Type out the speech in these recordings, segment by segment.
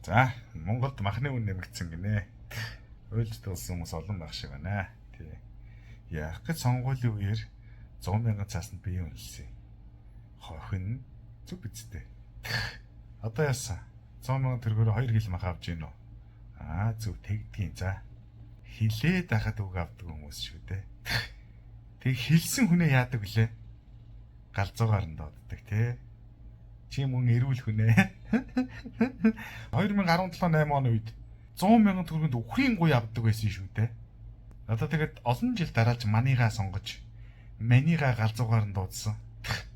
За, Монголд махны үн нэмэгдсэн гинэ. Ойлж дуулсан хүмүүс олон байх шиг байна. Тий. Яах гэж сонгуулийн үеэр 100,000 цаасанд бие үнэлсэн. Хохин зүг бицтэй. Одоо яасан? 100,000 төгрөгөөр 2 кг мах авч гин үү? Зүг тэгдгийн. За. Хилээд ахад үг авдаг хүмүүс шүү дээ. Тэг хилсэн хүнээ яадаг вүлээ? Галзуугаар нь дууддаг тий. Чи мөн эрүүл хүнээ. 2017-8 оны үед 100,000 төгрөнд үхрийн гуй авдаг байсан шүү дээ. Одоо тэгээд олон жил дараалж маныгаа сонгож манигаа галзуугаар нь дуудсан.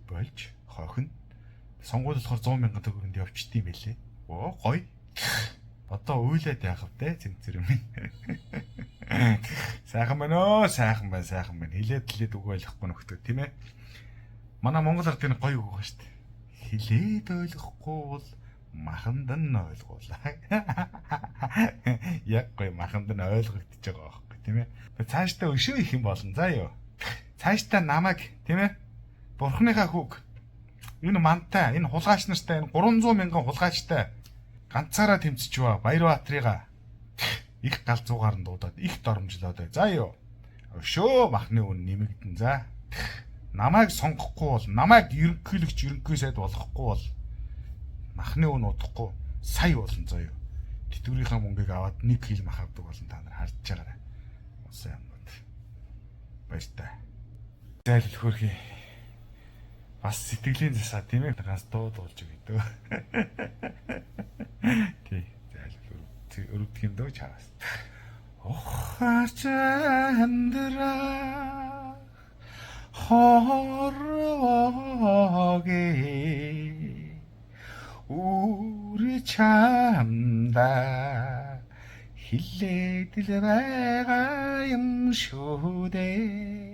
Болж хохин. Сонгуул болохоор 100,000 төгрөнд явчдсан байлээ. Гоё. Одоо уйлаад яах вэ цэнцэр минь. Сайхан байна оо, сайхан байна. Хилээд үг ойлгохгүй нөхдөд тийм ээ. Манай монгол ард энэ гоё үг байгаа шүү дээ. Хилээд ойлгохгүй бол маханд нь ойлгуулаа. Яг гоё маханд нь ойлгогдож байгаа байхгүй тийм ээ. Цаашдаа өшөө их юм болно. За ёо. Цаашдаа намайг тийм ээ. Бурхныхаа хүүг. Энэ мантай, энэ хулгайч нартай, энэ 300,000 хулгайчтай ганцаараа тэмцчихваа. Баярбаатрыгаа их галзуугаар нь дуудаад их доромжлоод бай. За ёо. Өшөө махны үн нэмэгдэн. За. Намайг сонгохгүй бол, намайг ерөнхий сайд болгохгүй бол махны үн удахгүй сая болно заяа. Тэтгэврийнхаа мөнгийг аваад 1 кг мах авдаг болон та нар харж байгаарай. Усан юмнууд. Баяртай. Зайл хөрхий. Бас сэтгэлийн засаа тийм ээ ганц дуулж өгдөө. Тий. Зайл өрөвдөх юм дөө чаас. Охарч амьдраа хорвоге 우리 참다 힐레들 байгаа юм шүү дээ.